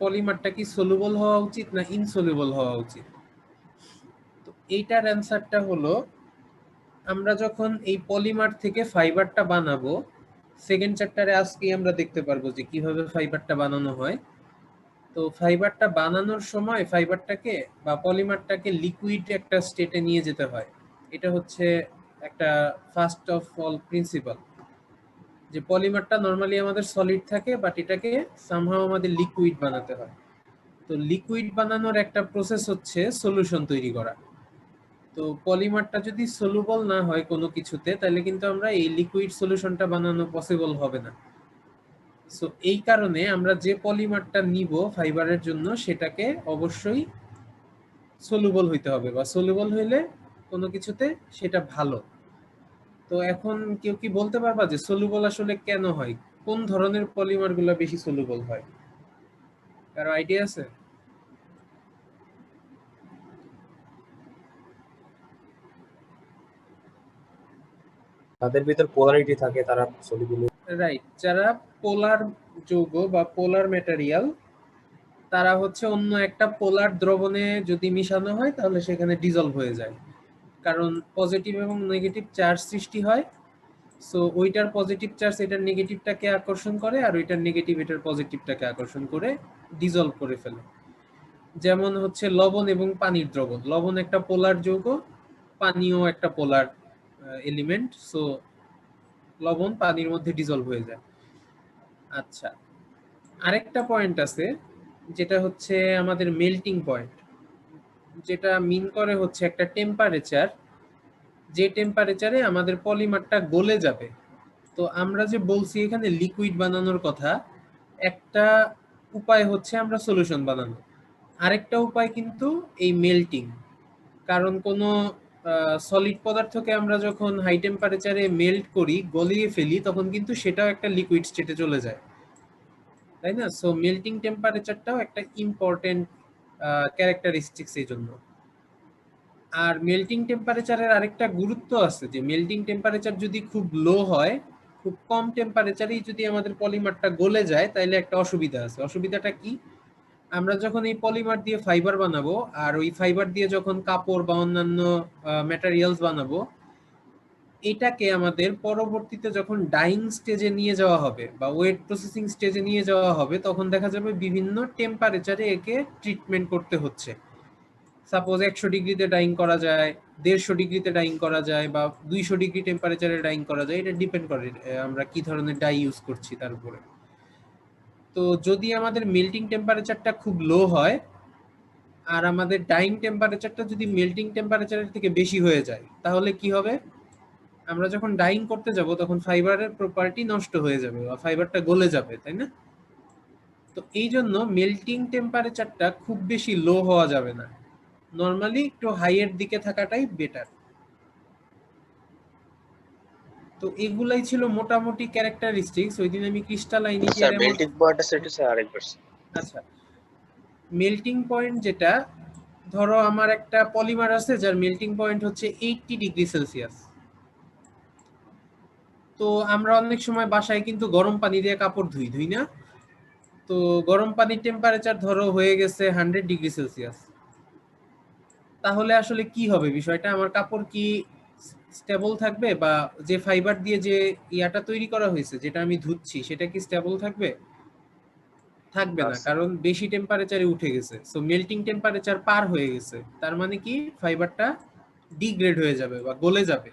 পলিমারটা কি সলুবল হওয়া উচিত না ইনসলুবল হওয়া উচিত? তো এইটার অ্যান্সারটা হলো, আমরা যখন এই পলিমার থেকে ফাইবারটা বানাবো, সেকেন্ড চ্যাপ্টারে আজকেই আমরা দেখতে পারবো যে কিভাবে ফাইবারটা বানানো হয়। তো ফাইবারটা বানানোর সময় ফাইবারটাকে বা পলিমারটাকে লিকুইড একটা স্টেটে নিয়ে যেতে হয়। এটা হচ্ছে একটা ফার্স্ট অফ অল প্রিন্সিপাল, যে পলিমারটা নর্মালি আমাদের সলিড থাকে, বাট এটাকে সামহাও আমাদের লিকুইড বানাতে হয়। তো লিকুইড বানানোর একটা প্রসেস হচ্ছে সলিউশন তৈরি করা। তো পলিমারটা যদি সলুবল না হয় কোনো কিছুতে, তাহলে কিন্তু আমরা এই লিকুইড সলিউশনটা বানানো পসিবল হবে না। সো এই কারণে আমরা যে পলিমারটা নিব ফাইবারের জন্য, সেটাকে অবশ্যই সলুবল হইতে হবে, বা সলুবল হইলে কোনো কিছুতে সেটা ভালো। তো এখন কেউ কি বলতে পারবা যে সলুবল আসলে কেন হয়? কোন ধরনের পলিমারগুলো বেশি সলুবল হয়? কারো আইডিয়া আছে? তাদের ভিতর পোলারিটি থাকে, তারা সলিউবল। রাইট, যারা পোলার যৌগ বা পোলার ম্যাটেরিয়াল, তারা হচ্ছে অন্য একটা পোলার দ্রবণে যদি মিশানো হয় তাহলে সেখানে ডিজলভ হয়ে যায়, কারণ পজিটিভ এবং নেগেটিভ চার্জ সৃষ্টি হয়। সো ওইটার পজিটিভ চার্জ এটার নেগেটিভটাকে আকর্ষণ করে, আর ওইটার নেগেটিভ এটার পজিটিভটাকে আকর্ষণ করে ডিজলভ করে ফেলে। যেমন হচ্ছে লবণ এবং পানির দ্রবণ। লবণ একটা পোলার যৌগ, পানিও একটা পোলার এলিমেন্ট। সো লবণ পানির মধ্যে ডিজলভ হয়ে যায়। আচ্ছা, আরেকটা পয়েন্ট আছে, যেটা হচ্ছে আমাদের মেল্টিং পয়েন্ট, যেটা মিন করে হচ্ছে একটা টেম্পারেচার, যে টেম্পারেচারে আমাদের পলিমারটা গলে যাবে। তো আমরা যে বলছি এখানে লিকুইড বানানোর কথা, একটা উপায় হচ্ছে আমরা সলিউশন বানানো, আরেকটা উপায় কিন্তু এই মেল্টিং। কারণ কোনো সলিড পদার্থকে আমরা যখন হাই টেম্পারেচারে মেল্ট করি, গলিয়ে ফেলি, তখন কিন্তু সেটাও একটা লিকুইড স্টেটে চলে যায়, তাই না? সো মেল্টিং টেম্পারেচারটাও একটা ইম্পর্টেন্ট ক্যারেক্টারিস্টিক্স এই জন্য। আর মেল্টিং টেম্পারেচারের আরেকটা গুরুত্ব আছে, যে মেল্টিং টেম্পারেচার যদি খুব লো হয়, খুব কম টেম্পারেচারেই যদি আমাদের পলিমারটা গলে যায়, তাহলে একটা অসুবিধা আছে। অসুবিধাটা কি? আমরা যখন এই পলিমার দিয়ে ফাইবার বানাবো, আর ওই ফাইবার দিয়ে যখন কাপড় বা অন্যান্য ম্যাটেরিয়ালস বানাবো, এটাকে আমাদের পরবর্তীতে যখন ডাইং স্টেজে নিয়ে যাওয়া হবে বা ওয়েট প্রসেসিং স্টেজে নিয়ে যাওয়া হবে, তখন দেখা যাবে বিভিন্ন টেম্পারেচারে একে ট্রিটমেন্ট করতে হচ্ছে। সাপোজ 100 ডিগ্রিতে ডাইং করা যায়, 150 ডিগ্রিতে ডাইং করা যায়, বা 200 ডিগ্রি টেম্পারেচারে ডাইং করা যায়। এটা ডিপেন্ড করে আমরা কি ধরনের ডাই ইউজ করছি তার উপরে। তো যদি আমাদের মেল্টিং টেম্পারেচারটা খুব লো হয়, আর আমাদের ডাইং টেম্পারেচারটা যদি মেল্টিং টেম্পারেচারের থেকে বেশি হয়ে যায়, তাহলে কি হবে? আমরা যখন ডাইং করতে যাব, তখন ফাইবারের প্রপার্টি নষ্ট হয়ে যাবে বা ফাইবারটা গলে যাবে, তাই না? তো এই জন্য মেল্টিং টেম্পারেচারটা খুব বেশি লো হওয়া যাবে না, নরমালি একটু হাইয়ের দিকে থাকাটাই বেটার। তো এগুলাই ছিল মোটামুটি ক্যারেক্টারিস্টিক্স। ওই দিন আমি ক্রিস্টালাইন স্যার মেল্টিং পয়েন্টটা সেটা স্যার আরেকবার। আচ্ছা, মেল্টিং পয়েন্ট যেটা, ধরো আমার একটা পলিমার আছে যার মেল্টিং পয়েন্ট হচ্ছে 80 ডিগ্রি সেলসিয়াস। তো আমরা অনেক সময় বাসায় কিন্তু গরম পানি দিয়ে কাপড় ধুই না? তো গরম পানির টেম্পারেচার ধরো হয়ে গেছে 100 ডিগ্রি সেলসিয়াস। তাহলে আসলে কি হবে বিষয়টা? আমার কাপড় কি স্টেবল থাকবে, বা যে ফাইবার দিয়ে যে ইয়াটা তৈরি করা হয়েছে, যেটা আমি ধুচ্ছি, সেটা কি স্টেবল থাকবে? থাকবে না, কারণ বেশি টেম্পারেচারে উঠে গেছে। সো মেল্টিং টেম্পারেচার পার হয়ে গেছে, তার মানে কি ফাইবারটা ডিগ্রেড হয়ে যাবে বা গলে যাবে।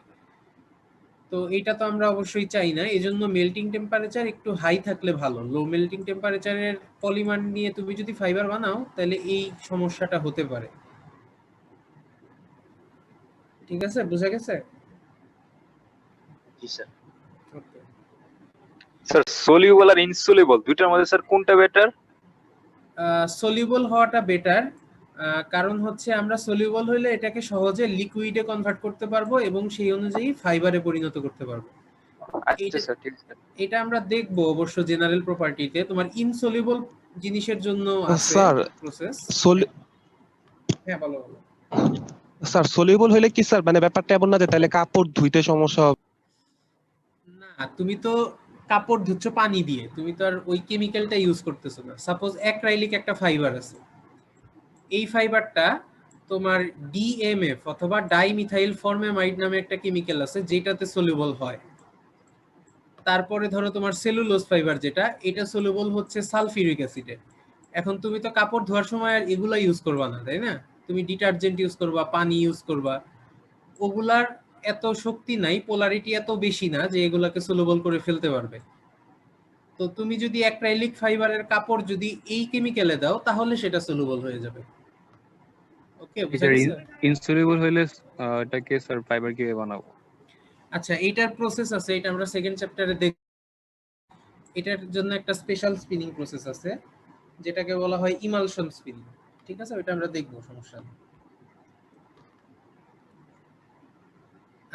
তো এটা তো আমরা অবশ্যই চাই না, এজন্য মেল্টিং টেম্পারেচার একটু হাই থাকলে ভালো। লো মেল্টিং টেম্পারেচারের পলিমার নিয়ে তুমি যদি ফাইবার বানাও, তাহলে এই সমস্যাটা হতে পারে। ঠিক আছে, বুঝা গেছে? জি স্যার। ওকে। স্যার সলিউবল আর ইনসলিউবল দুইটার মধ্যে স্যার কোনটা বেটার? সলিউবল হওয়াটা বেটার, কারণ হচ্ছে আমরা সলিউবল হইলে এটাকে সহজে লিকুইডে কনভার্ট করতে পারবো এবং সেই অনুযায়ী ফাইবারে পরিণত করতে পারবো। আচ্ছা স্যার, ঠিক আছে। এটা আমরা দেখবো অবশ্য জেনারেল প্রপার্টিতে। তোমার ইনসলিউবল জিনিসের জন্য আছে স্যার প্রসেস। হ্যাঁ, বলো বলো। স্যার সলিউবল হলে কি স্যার, মানে ব্যাপারটা এমন না যে তাহলে কাপড় ধুইতে সমস্যা হবে? না, তুমি তো কাপড় ধুচ্ছ পানি দিয়ে, তুমি তো আর ওই কেমিক্যালটা ইউজ করতেছো না। সাপোজ অ্যাক্রাইলিক একটা ফাইবার আছে, এই ফাইবারটা তোমার ডিএমএফ অথবা ডাইমিথাইল ফর্মামাইড নামে একটা কেমিক্যাল আছে যেটাতে সলিউবল হয়। তারপরে ধরো তোমার সেলুলোজ ফাইবার যেটা, এটা সলিউবল হচ্ছে সালফিউরিক অ্যাসিডে। এখন তুমি তো কাপড় ধোয়ার সময় আর এগুলা ইউজ করবা না, তাই না? তুমি ডিটারজেন্ট ইউজ করবা, পানি ইউজ করবা, ওগুলার এত শক্তি নাই, পোলারিটি এত বেশি না যে এগুলাকে সলিউবল করে ফেলতে পারবে। তো তুমি যদি অ্যাক্রাইলিক ফাইবারের কাপড় যদি এই কেমিক্যালে দাও তাহলে সেটা সলিউবল হয়ে যাবে। ওকে, বুঝা স্যার গেছে? ইনসলিউবল হইলে এটাকে স্যার ফাইবার কিভাবে বানাবো? আচ্ছা, এইটার প্রসেস আছে, এটা আমরা সেকেন্ড চ্যাপ্টারে দেখ। এটার জন্য একটা স্পেশাল স্পিনিং প্রসেস আছে যেটাকে বলা হয় ইমালশন স্পিনিং। ঠিক আছে, ওটা আমরা দেখবো, সমস্যা নেই।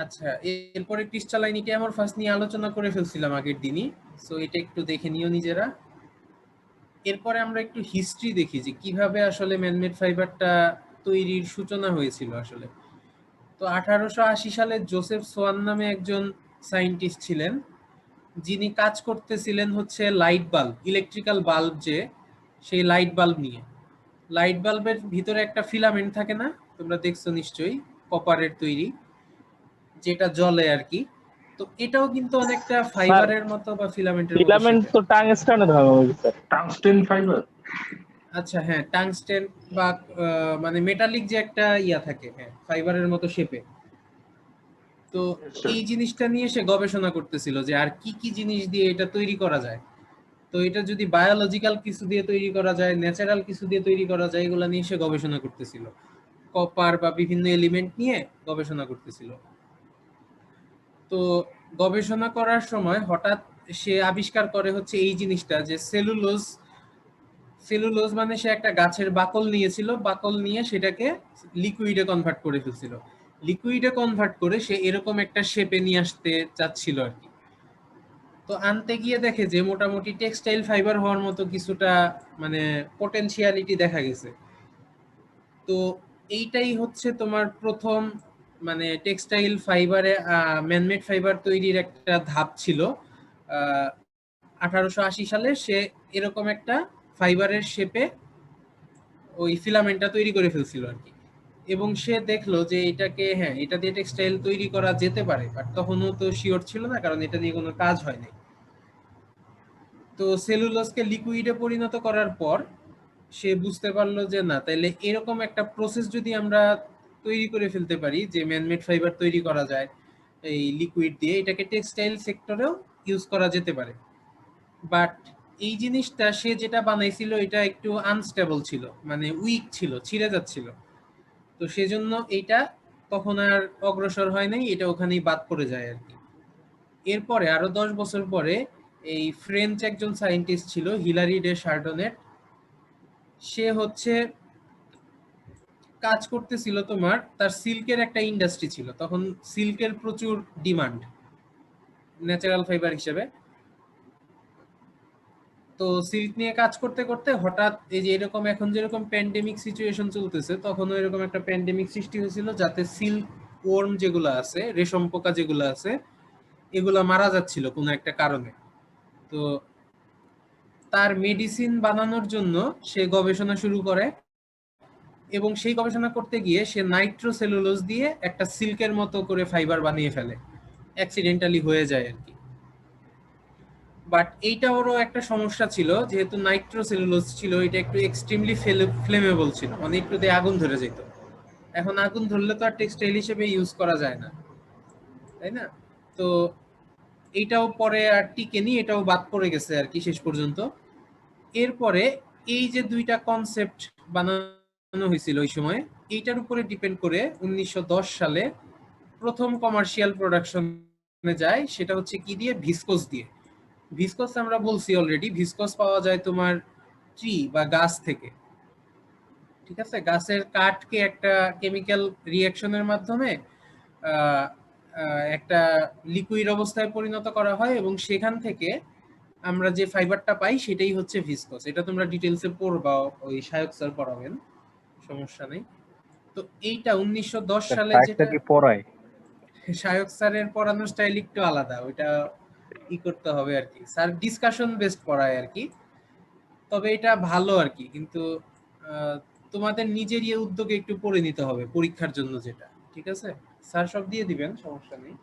আচ্ছা, এরপরে ক্রিস্টালাইনিটি অ্যামরফাস নিয়ে আলোচনা করে ফেলছিলাম আগের দিনই, সো এটা একটু দেখে নিও নিজেরা। এরপরে আমরা একটু হিস্ট্রি দেখি যে কিভাবে আসলে ম্যানমেড ফাইবারটা তৈরির সূচনা হয়েছিল আসলে। তো 1880 সালে জোসেফ সোয়ান নামে একজন সায়েন্টিস্ট ছিলেন, যিনি কাজ করতেছিলেন হচ্ছে লাইট বাল্ব, ইলেকট্রিক্যাল বাল্ব যে, সেই লাইট বাল্ব নিয়ে। লাইট বাল্বের ভিতরে একটা ফিলামেন্ট থাকে না, তোমরা দেখছো নিশ্চয়ই, কপারের তৈরি, যেটা জ্বলে আর কি। তো এটাও কিন্তু অনেকটা ফাইবারের মতো বা ফিলামেন্টের মতো। ফিলামেন্ট তো টাংস্টেনে ধরা হয়েছে স্যার। Tungsten fibre. আচ্ছা হ্যাঁ, টাংস্টেন বা মানে মেটালিক যে একটা ইয়া থাকে, হ্যাঁ, ফাইবারের মতো শেপে। তো এই জিনিসটা নিয়ে সে গবেষণা করতেছিল যে আর কি কি জিনিস দিয়ে এটা তৈরি করা যায়। তো এটা যদি বায়োলজিক্যাল কিছু দিয়ে তৈরি করা যায়, ন্যাচারাল কিছু দিয়ে তৈরি করা যায়, এগুলা নিয়ে সে গবেষণা করতেছিল। কপার বা বিভিন্ন এলিমেন্ট নিয়ে গবেষণা করতেছিল। তো গবেষণা করার সময় হঠাৎ সে আবিষ্কার করে হচ্ছে এই জিনিসটা যে সেলুলোজ। সেলুলোজ মানে সে একটা গাছের বাকল নিয়েছিল, বাকল নিয়ে সেটাকে লিকুইডে কনভার্ট করে ফেলছিল। লিকুইডে কনভার্ট করে সে এরকম একটা শেপে নিয়ে আসতে চাচ্ছিল আর কি। তো আনতে গিয়ে দেখে যে মোটামুটি টেক্সটাইল ফাইবার হওয়ার মতো কিছুটা মানে পটেনশিয়ালিটি দেখা গেছে। তো এইটাই হচ্ছে তোমার প্রথম মানে টেক্সটাইল ফাইবারে ম্যানমেড ফাইবার তৈরির একটা ধাপ ছিল। 1880 সালে সে এরকম একটা ফাইবারের শেপে ওই ফিলামেন্টটা তৈরি করে ফেলছিল আর কি। এবং সে দেখলো যে এটাকে, হ্যাঁ, এটা দিয়ে টেক্সটাইল তৈরি করা যেতে পারে, বাট তখনও তো শিওর ছিল না কারণ এটা নিয়ে কোনো কাজ হয় নাই। তো সেলুলোজকে লিকুইডে পরিণত করার পর সে বুঝতে পারলো যে না, তাইলে এরকম একটা প্রসেস যদি আমরা তৈরি করে ফেলতে পারি যে ম্যানমেড ফাইবার তৈরি করা যায় এই লিকুইড দিয়ে, এটাকে টেক্সটাইল সেক্টরেও ইউজ করা যেতে পারে। বাট এই জিনিসটা সে যেটা বানাইছিল এটা একটু আনস্টেবল ছিল, মানে উইক ছিল, ছিঁড়ে যাচ্ছিল। তো সেজন্য এইটা তখন আর অগ্রসর হয় নাই, এটা ওখানেই বাদ পড়ে যায় আর কি। এরপরে আরো 10 বছর পরে এই ফ্রেঞ্চ একজন সায়েন্টিস্ট ছিল, হিলারি ডে শার্ডনেট। সে হচ্ছে কাজ করতেছিল তোমার, তার সিল্কের একটা ইন্ডাস্ট্রি ছিল, তখন সিল্কের প্রচুর ডিমান্ড ন্যাচারাল ফাইবার হিসেবে। তো সিল্ক নিয়ে কাজ করতে করতে হঠাৎ এই যে এরকম এখন যেরকম প্যান্ডেমিক সিচুয়েশন চলতেছে, তখনও এরকম একটা প্যান্ডেমিক সৃষ্টি হয়েছিল যাতে সিল্ক ওয়ার্ম যেগুলো আছে, রেশম পোকা যেগুলো আছে, এগুলা মারা যাচ্ছিল কোনো একটা কারণে। তো তার মেডিসিন বানানোর জন্য সে গবেষণা শুরু করে, এবং সেই গবেষণা করতে গিয়ে সে নাইট্রোসেলুলোজ দিয়ে একটা সিল্কের মতো করে ফাইবার বানিয়ে ফেলে, অ্যাক্সিডেন্টালি হয়ে যায় আর কি। বাট এইটা ওরও একটা সমস্যা ছিল, যেহেতু নাইট্রোসেলুলোজ ছিল, এটা একটু এক্সট্রিমলি ফ্লেমেবল ছিল, মানে একটুতে আগুন ধরে যেত। এখন আগুন ধরলে তো আর টেক্সটাইল হিসেবে ইউজ করা যায় না, তাই না? তো এইটাও পরে আর টিকেনি, এটাও বাদ পড়ে গেছে আর কি শেষ পর্যন্ত। এরপরে এই যে দুইটা কনসেপ্ট বানানো হয়েছিল ওই সময়, এইটার উপরে ডিপেন্ড করে 1910 সালে প্রথম কমার্শিয়াল প্রোডাকশনে যায়। সেটা হচ্ছে কি দিয়ে? ভিসকোস দিয়ে। ভিসকোস আমরা বলছি অলরেডি, ভিসকোস পাওয়া যায় তোমার ট্রি বা গাছ থেকে। ঠিক আছে, গাছের কাঠকে একটা কেমিক্যাল রিঅ্যাকশনের মাধ্যমে একটা লিকুইড অবস্থায় পরিণত করা হয়, এবং সেখান থেকে আমরা যে ফাইবারটা পাই সেটাই হচ্ছে ভিসকোস। এটা তোমরা ডিটেলসে পড়বা, ওই শায়ক স্যার পড়াবেন, সমস্যা নেই। তো এইটা 1910 সালে যেটা কি পড়ায়? শায়ক স্যারের পড়ানোর স্টাইল একটু আলাদা, ওইটা ই করতে হবে আর কি, স্যার ডিসকাশন বেসড পড়ায় আর কি। তবে এটা ভালো আর কি, কিন্তু তোমাদের নিজের উদ্যোগে একটু পড়ে নিতে হবে পরীক্ষার জন্য যেটা, ঠিক আছে? স্যার সব দিয়ে দিবেন, সমস্যা নেই।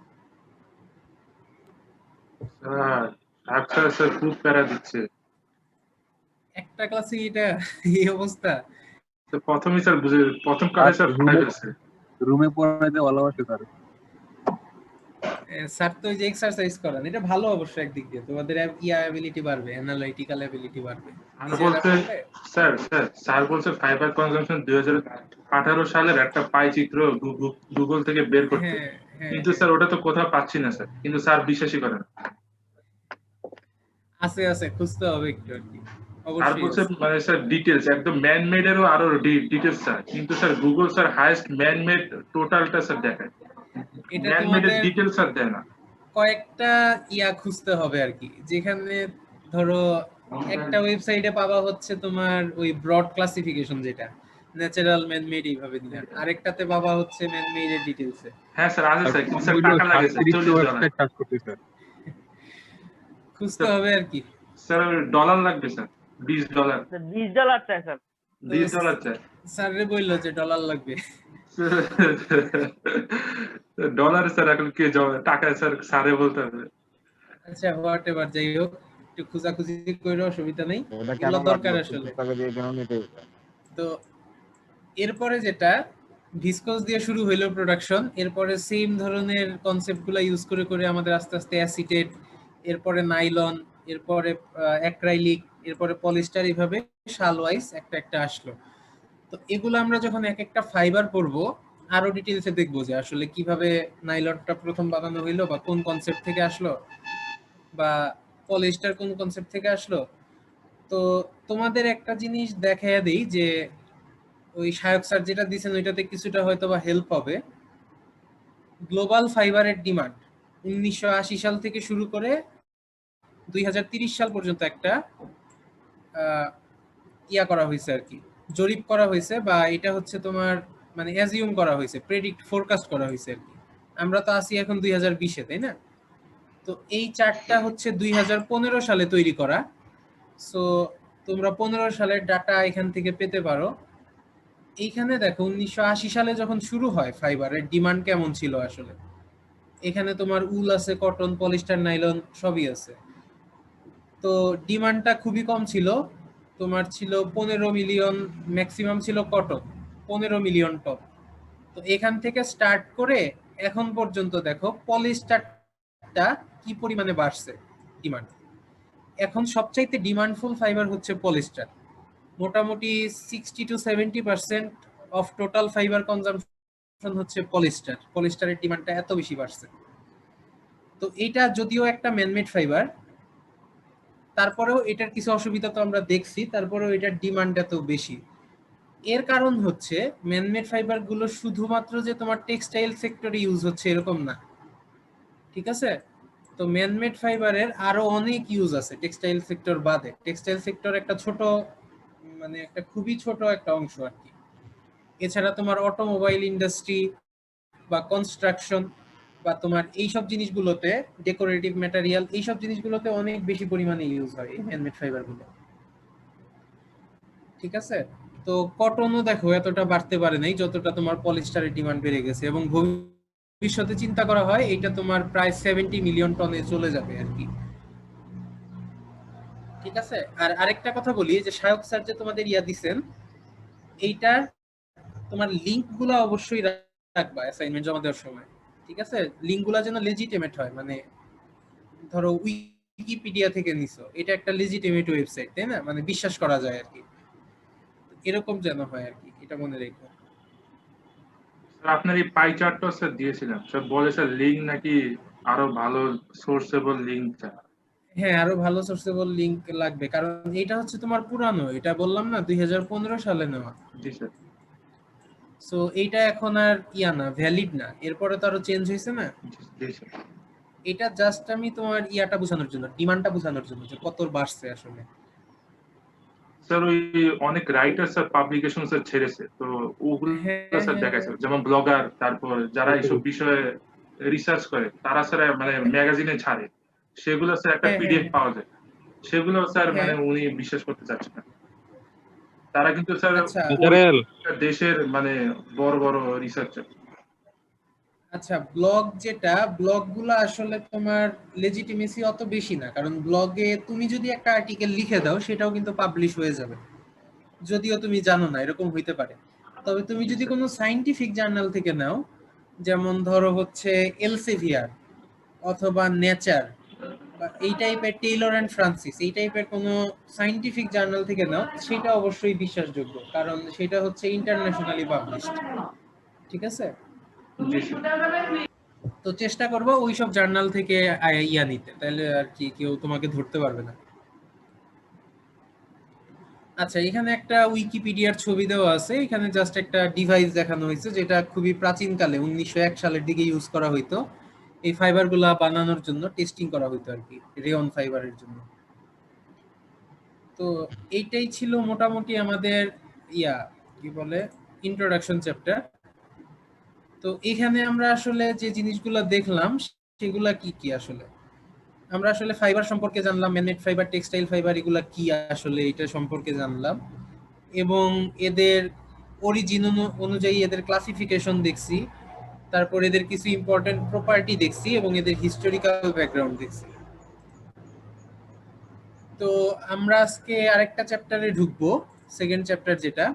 আচ্ছা স্যার খুব প্যারা দিচ্ছে। একটা ক্লাসে এটা এই অবস্থা। তো প্রথমেই স্যার বুঝে প্রথম ক্লাসে স্যার ফাটাই ফেলছে। রুমে পড়াইতে ভালোবাসে স্যার। স্যার তো ওই যে এক্সারসাইজ করান, এটা ভালো অবশ্য একদিক দিয়ে, তোমাদের অ্যাবিলিটি বাড়বে, অ্যানালাইটিক্যাল অ্যাবিলিটি বাড়বে। আর বলতে স্যার বলছে ফাইবার কনজাম্পশন 2018 সালের একটা পাই চিত্র গুগল থেকে বের করতে, কিন্তু স্যার ওটা তো কোথাও পাচ্ছি না স্যার, কিন্তু স্যার বিশ্বাসই করেন। আছে আছে, খুঁজতে হবে একটু আর কি। আর অবশ্যই বলছে আছে। মানে স্যার ডিটেলস একদম ম্যান মেডেরও আরো ডিটেলস স্যার, কিন্তু sir Google sir highest man made টোটালটা স্যার দেখায়, এটা ম্যান মেডের তোমাদের ডিটেলস স্যার দেয় না। কয়েকটা খুঁজতে হবে আর কি, যেখানে ধরো একটা ওয়েবসাইটে পাবা হচ্ছে তোমার ওই ব্রড ক্লাসিফিকেশন, যেটা ন্যাচারাল ম্যান মেড এইভাবে দিলেন, আরেকটাতে পাবা হচ্ছে ম্যান মেড এর ডিটেইলস। হ্যাঁ স্যার আছে স্যার, কিন্তু স্যার টাকা লাগে স্যার, $40 কাজ করতে স্যার। খুঁজতে হবে আর কি। স্যার ডলার লাগবে স্যার, $20 $20 চাই স্যার। $20 চাই। স্যার রে বললো যে ডলার লাগবে। ডলার স্যার এখন কে যাবে, টাকা স্যার স্যারে বলতে হবে। আচ্ছা হোয়াট এভার, যাই হোক একটু খোঁজাখুঁজি কইরো, অসুবিধা নেই, এগুলো দরকার আসলে। তো এরপরে যেটা ভিসকস দিয়ে শুরু হইলো প্রোডাকশন, এরপরে সেম ধরনের কনসেপ্ট গুলা ইউজ করে করে আমাদের আস্তে আস্তে অ্যাসিটেট, এরপরে নাইলন, এরপরে অ্যাক্রাইলিক, এরপরে পলিস্টার, এইভাবে শাল ওয়াইজ একটা একটা আসলো। তো এগুলো আমরা যখন এক একটা ফাইবার পড়বো, আরো ডিটেইলসে দেখবো যে আসলে কিভাবে নাইলনটা প্রথম বানানো হইলো, বা কোন কনসেপ্ট থেকে আসলো, বা পলিস্টার কোন কনসেপ্ট থেকে আসলো। তো তোমাদের একটা জিনিস দেখাইয়া দিই যে ওই শায়ক স্যার যেটা দিয়েছেন ওইটাতে কিছুটা হয়তো বা হেল্প হবে। গ্লোবাল ফাইবারের ডিমান্ড 1980 সাল থেকে শুরু করে 2030 সাল পর্যন্ত একটা করা হয়েছে আর কি, জরিপ করা হয়েছে, বা এটা হচ্ছে তোমার মানে অ্যাজিউম করা হয়েছে, প্রেডিক্ট ফোরকাস্ট করা হয়েছে আর কি। আমরা তো আছি এখন 2020-এ, তাই না? তো এই চার্টটা হচ্ছে 2015 সালে তৈরি করা। সো তোমরা 15 সালের ডাটা এখান থেকে পেতে পারো। এইখানে দেখো 1980 সালে যখন শুরু হয় ফাইবারের ডিমান্ড কেমন ছিল আসলে। এখানে তোমার উল আছে, কটন, পলিস্টার, নাইলন সবই আছে। তো ডিমান্ডটা খুবই কম ছিল, তোমার ছিল 15 মিলিয়ন, ম্যাক্সিমাম ছিল কটন 15 মিলিয়ন টন। তো এখান থেকে স্টার্ট করে এখন পর্যন্ত দেখো পলিস্টারটা কি পরিমাণে বাড়ছে ডিমান্ড। এখন সবচাইতে ডিমান্ডফুল ফাইবার হচ্ছে পলিস্টার, মোটামুটি 60-70% অফ টোটাল ফাইবার কনজাম্পশন হচ্ছে পলিস্টার। পলিস্টারের ডিমান্ডটা এত বেশি বাড়ছে। তো এইটা যদিও একটা ম্যানমেড ফাইবার, তারপরেও এটার কিছু অসুবিধা তো আমরা দেখছি, তারপরেও এটার ডিমান্ড এত বেশি। এর কারণ হচ্ছে ম্যানমেড ফাইবার গুলো শুধুমাত্র যে তোমার টেক্সটাইল সেক্টরে ইউজ হচ্ছে এরকম না, ঠিক আছে? তো ম্যানমেড ফাইবারের আরো অনেক ইউজ আছে টেক্সটাইল সেক্টর বাদে। টেক্সটাইল সেক্টর একটা ছোট, মানে একটা খুবই ছোট একটা অংশ আর কি। এছাড়া তোমার অটোমোবাইল ইন্ডাস্ট্রি বা কনস্ট্রাকশন বা তোমার এইসব জিনিসগুলোতে, ডেকোরেটিভ ম্যাটেরিয়াল, এইসব জিনিসগুলোতে অনেক বেশি পরিমাণে ইউজ হয় এই হ্যান্ডমেড ফাইবার গুলো, ঠিক আছে? তো কটনও দেখো এতটা বাড়তে পারে নাই যতটা তোমার পলিস্টারের ডিমান্ড বেড়ে গেছে, এবং ভবিষ্যতে চিন্তা করা হয় এটা তোমার প্রায় 70 মিলিয়ন টনে চলে যাবে আর কি, ঠিক আছে? আর আরেকটা কথা বলি যে শায়ক স্যার যে তোমাদের দিছেন, এইটার তোমার লিংক গুলা অবশ্যই রাখবা অ্যাসাইনমেন্ট জমা দেওয়ার সময়, ঠিক আছে? লিংক গুলা যেন লেজিটিমেট হয়, মানে ধরো উইকিপিডিয়া থেকে নিছো, এটা একটা লেজিটিমেট ওয়েবসাইট, তাই না? মানে বিশ্বাস করা যায় আর কি, এরকম যেন হয় আর কি, এটা মনে রেখো। স্যার আপনার এই পাই চার্টটা স্যার দিয়েছিলাম, স্যার বলে স্যার লিংক নাকি আরো ভালো সোর্সেবল লিংক চাই। হ্যাঁ, আরো ভালো সোর্সেবল লিংক লাগবে, কারণ এটা হচ্ছে তোমার পুরানো, এটা বললাম না 2015 সালে নেওয়া। জি স্যার। সো এইটা এখন আর না, ভ্যালিড না, এরপরে তো আরো চেঞ্জ হয়েছে না। জি স্যার। এটা জাস্ট আমি তোমার বোঝানোর জন্য, ডিমান্ডটা বোঝানোর জন্য যে কত বাড়ছে আসলে। স্যার ওই অনেক রাইটার স্যার পাবলিকেশন স্যার ছেড়েছে, তো ওগুলো স্যার দেখাইছে, যেমন ব্লগার, তারপর যারা এইসব বিষয়ে রিসার্চ করে তারা স্যার মানে ম্যাগাজিনে ছাড়ে, সেগুলো স্যার একটা হ্যাঁ, পিডিএফ হ্যাঁ, পাওয়া যায়, সেগুলো স্যার হ্যাঁ। মানে উনি বিশ্বাস করতে চাচ্ছেন না। তারা কিন্তু স্যার আচ্ছা ন্যাচারাল দেশের মানে বড় বড় রিসার্চার। আচ্ছা, ব্লগগুলো আসলে তোমার লেজিটিমেসি অত বেশি না, কারণ ব্লগে তুমি যদি একটা আর্টিকেল লিখে দাও সেটাও কিন্তু পাবলিশ হয়ে যাবে, যদিও তুমি জানো না এরকম হইতে পারে। তবে তুমি যদি কোনো সায়েন্টিফিক জার্নাল থেকে নাও, যেমন ধরো হচ্ছে এলসেভিয়ার অথবা নেচার বা এই টাইপের, টেইলর অ্যান্ড ফ্রান্সিস, এই টাইপের কোনো সায়েন্টিফিক জার্নাল থেকে নাও, সেটা অবশ্যই বিশ্বাসযোগ্য, কারণ সেটা হচ্ছে ইন্টারন্যাশনালি পাবলিশড। ঠিক আছে? জি স্যার। তো চেষ্টা করবো ওইসব জার্নাল থেকে ইয়া নিতে, তাহলে আর কি কেউ তোমাকে ধরতে পারবে না। আচ্ছা, এখানে একটা উইকিপিডিয়ার ছবি দেওয়া আছে, এখানে জাস্ট একটা ডিভাইস দেখানো হয়েছে যেটা খুবই প্রাচীনকালে 1901 সালের দিকে ইউজ করা হইতো এই ফাইবারগুলা বানানোর জন্য, টেস্টিং করা হইতো আর কি রেয়ন ফাইবারের জন্য। তো এইটাই ছিল মোটামুটি আমাদের ইয়া কি বলে ইন্ট্রোডাকশন চ্যাপ্টার। তো এখানে আমরা আসলে যে জিনিসগুলো দেখলাম সেগুলা কি কি, আসলে আমরা আসলে ফাইবার সম্পর্কে জানলাম, ম্যানমেড ফাইবার, টেক্সটাইল ফাইবার, এগুলা কি আসলে এটা সম্পর্কে জানলাম, এবং এদের অরিজিন অনুযায়ী এদের ক্লাসিফিকেশন দেখছি, তারপর এদের কিছু ইম্পর্টেন্ট প্রপার্টি দেখছি এবং এদের হিস্টোরিক্যাল ব্যাকগ্রাউন্ড দেখছি। তো আমরা আজকে আরেকটা চ্যাপ্টারে ঢুকবো, সেকেন্ড চ্যাপ্টার যেটা।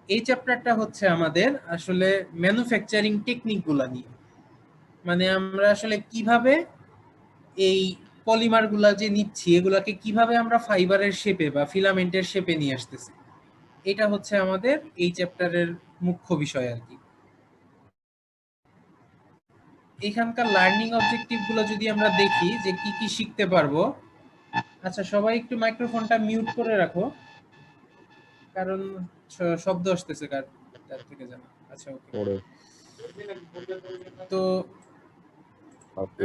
এই চ্যাপ্টারটা হচ্ছে আমাদের আসলে ম্যানুফ্যাকচারিং টেকনিক গুলা নিয়ে, মানে আমরা আসলে কিভাবে এই পলিমার গুলা যে নিচ্ছি এগুলাকে কিভাবে আমরা ফাইবারের শেপে বা ফিলামেন্টের শেপে নিয়ে আসতেছি, এটা হচ্ছে আমাদের এই চ্যাপ্টারের মুখ্য বিষয় আর কি। এখানকার লার্নিং অবজেক্টিভ গুলো যদি আমরা দেখি যে কি কি শিখতে পারবো। আচ্ছা, সবাই একটু মাইক্রোফোনটা মিউট করে রাখো, কারণ শব্দ আসতেছে কার থেকে জানো। আচ্ছা, ওকে। তো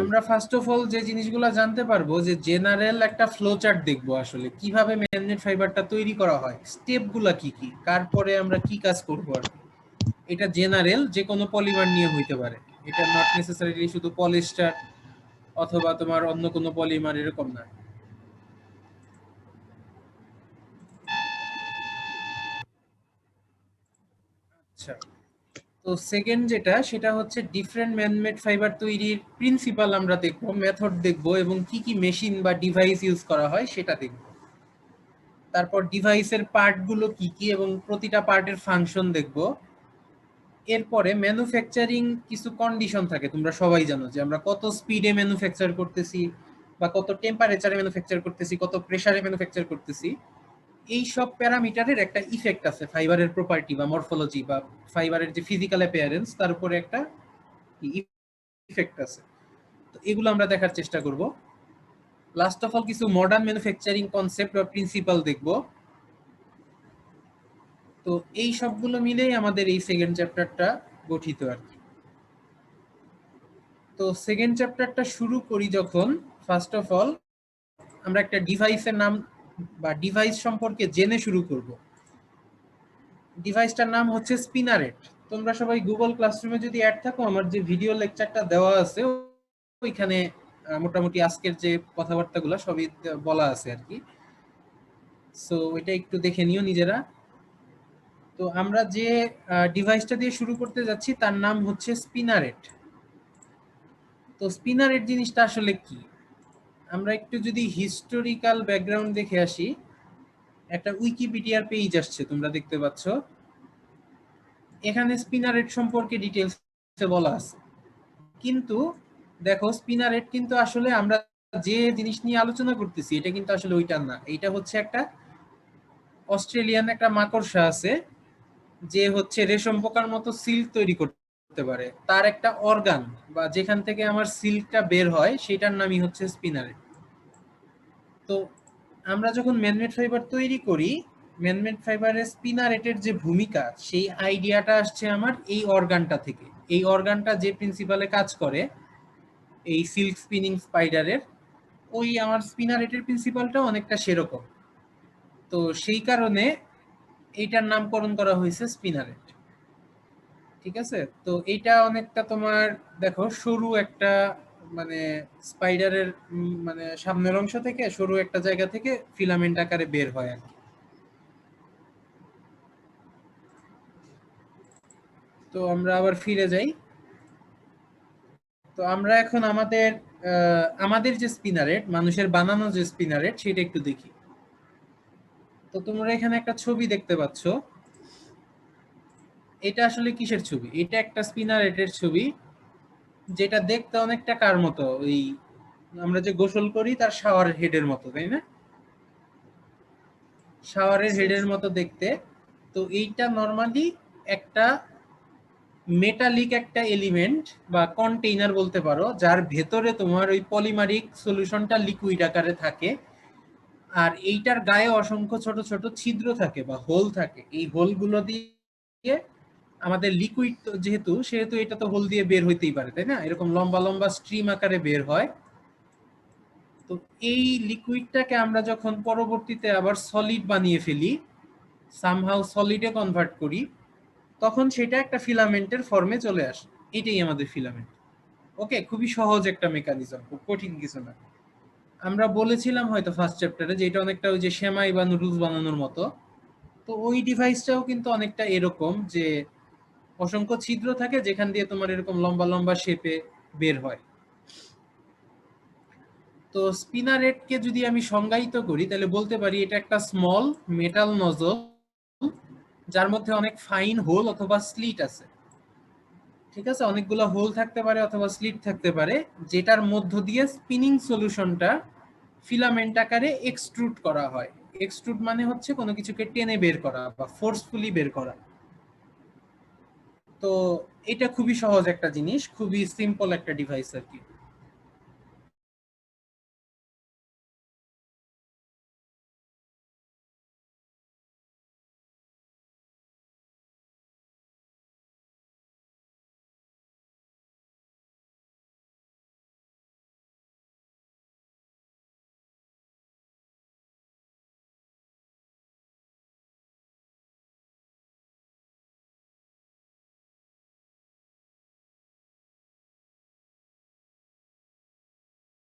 আমরা ফার্স্ট অফ অল যে জিনিসগুলো জানতে পারবো, যে জেনারেল একটা ফ্লো চার্ট দেখবো, আসলে কিভাবে ম্যানমেড ফাইবারটা তৈরি করা হয়, স্টেপগুলা কি কি, কার পরে আমরা কি কাজ করবো আর কি। এটা জেনারেল, যে কোনো পলিমার নিয়ে হইতে পারে, এটা নট নেসেসারিলি শুধু পলিস্টার অথবা তোমার অন্য কোনো পলিমার এরকম না। আচ্ছা, তো সেকেন্ড যেটা, সেটা হচ্ছে ডিফারেন্ট ম্যানমেড ফাইবার তৈরির প্রিন্সিপাল আমরা দেখবো, মেথড দেখবো, এবং কি কি মেশিন বা ডিভাইস ইউজ করা হয় সেটা দেখবো। তারপর ডিভাইসের পার্টগুলো কি কি এবং প্রতিটা পার্টের ফাংশন দেখবো। এরপরে ম্যানুফ্যাকচারিং কিছু কন্ডিশন থাকে, তোমরা সবাই জানো যে আমরা কত স্পিডে ম্যানুফ্যাকচার করতেছি বা কত টেম্পারেচারে ম্যানুফ্যাকচার করতেছি, কত প্রেসারে ম্যানুফ্যাকচার করতেছি। এই সব প্যারামিটারের একটা ইফেক্ট আছে ফাইবারের প্রপার্টি বা মরফোলজি বা ফাইবারের যে ফিজিক্যাল অ্যাপিয়ারেন্স, তার উপরে একটা ইফেক্ট আছে। তো এগুলো আমরা দেখার চেষ্টা করব। লাস্ট অফ অল কিছু মডার্ন ম্যানুফ্যাকচারিং কনসেপ্ট বা প্রিন্সিপাল দেখব। তো এই সবগুলো মিলেই আমাদের এই সেকেন্ড চ্যাপ্টারটা গঠিত আর কি। তো সেকেন্ড চ্যাপ্টারটা শুরু করি যখন, ফার্স্ট অফ অল আমরা একটা ডিভাইসের নাম বা ডিভাইস সম্পর্কে জেনে শুরু করব। ডিভাইসটার নাম হচ্ছে স্পিনারেট। তোমরা সবাই গুগল ক্লাসরুমে যদি অ্যাড থাকো, আমার যে ভিডিও লেকচারটা দেওয়া আছে ওইখানে মোটামুটি আজকের যে কথাবার্তাগুলো সবই বলা আছে আর কি। সো এটা একটু দেখে নিও নিজেরা। তো আমরা যে ডিভাইসটা দিয়ে শুরু করতে যাচ্ছি তার নাম হচ্ছে স্পিনারেট। তো স্পিনারেট জিনিসটা আসলে কি, আমরা একটু যদি হিস্টোরিক্যাল ব্যাকগ্রাউন্ড দেখে আসি। একটা উইকিপিডিয়ার পেজ আসছে, তোমরা দেখতে পাচ্ছ, এখানে স্পিনারেট সম্পর্কে ডিটেলস বলা আছে। কিন্তু দেখো, স্পিনারেট কিন্তু আসলে আমরা যে জিনিস নিয়ে আলোচনা করতেছি এটা কিন্তু আসলে ওইটা না। এটা হচ্ছে একটা অস্ট্রেলিয়ান একটা মাকড়সা আছে যে হচ্ছে রেশম পোকার মতো সিল্ক তৈরি করতে পারে, তার একটা অর্গান বা যেখান থেকে আমার সিল্কটা বের হয় সেটার নামই হচ্ছে স্পিনারেট। তো আমরা যখন ম্যানমেড ফাইবার তৈরি করি, ম্যানমেড ফাইবারের স্পিনারেটের যে ভূমিকা, সেই আইডিয়াটা আসছে আমার এই অর্গানটা থেকে। এই অর্গানটা যে প্রিন্সিপালে কাজ করে এই সিল্ক স্পিনিং স্পাইডারের, ওই আমার স্পিনারেটের প্রিন্সিপালটা অনেকটা সেরকম। তো সেই কারণে এইটার নামকরণ করা হয়েছে স্পিনারেট। ঠিক আছে? তো এইটা অনেকটা তোমার দেখো সরু একটা মানে স্পাইডারের মানে সামনের অংশ থেকে সরু একটা জায়গা থেকে ফিলামেন্ট আকারে বের হয় আর কি। তো আমরা আবার ফিরে যাই। তো আমরা এখন আমাদের যে স্পিনারেট, মানুষের বানানো যে স্পিনারেট, সেটা একটু দেখি। তো তোমরা এখানে একটা ছবি দেখতে পাচ্ছ। এটা আসলে কিসের ছবি? এটা একটা স্পিনারেটের ছবি, যেটা দেখতে অনেকটা কার মতো, ওই আমরা যে গোসল করি তার শাওয়ারের হেডের মতো, তাই না? শাওয়ারের হেডের মতো দেখতে। তো এইটা নরমালি একটা মেটালিক একটা এলিমেন্ট বা কন্টেইনার বলতে পারো, যার ভেতরে তোমার ওই পলিমারিক সলিউশনটা লিকুইড আকারে থাকে। আর এইটার গায়ে অসংখ্য ছোট ছোট ছিদ্র থাকে বা হোল থাকে। এই হোলগুলো দিয়ে আমাদের লিকুইড সেহেতু এটা তো হোল দিয়ে বের হইতেই পারে, তাই না? এরকম লম্বা লম্বা স্ট্রিম আকারে বের হয়। তো এই লিকুইডটাকে আমরা যখন পরবর্তীতে আবার সলিড বানিয়ে ফেলি, সামহাউ সলিডে কনভার্ট করি, তখন সেটা একটা ফিলামেন্টের ফর্মে চলে আসে। এটাই আমাদের ফিলামেন্ট। ওকে, খুবই সহজ একটা মেকানিজম, খুব কঠিন কিছু না। আমরা বলেছিলাম হয়তো ফার্স্ট চ্যাপ্টারে যে এটা অনেকটা ওই যে সেমাই বা নুডলস বানানোর মতো। তো ওই ডিভাইসটাও কিন্তু অনেকটা এরকম, যে অসংখ্য ছিদ্র থাকে যেখান দিয়ে তোমার এরকম লম্বা লম্বা শেপে বের হয়। তো স্পিনারেটকে যদি আমি সংজ্ঞায়িত করি তাহলে বলতে পারি এটা একটা স্মল মেটাল নজল, যার মধ্যে অনেক ফাইন হোল অথবা স্লিট আছে। ঠিক আছে, অনেকগুলো হোল থাকতে পারে অথবা স্লিট থাকতে পারে, যেটার মধ্য দিয়ে স্পিনিং সলিউশনটা ফিলামেন্ট আকারে এক্সট্রুড করা হয়। এক্সট্রুড মানে হচ্ছে কোনো কিছুকে টেনে বের করা বা ফোর্সফুলি বের করা। তো এটা খুবই সহজ একটা জিনিস, খুবই সিম্পল একটা ডিভাইস আর কি।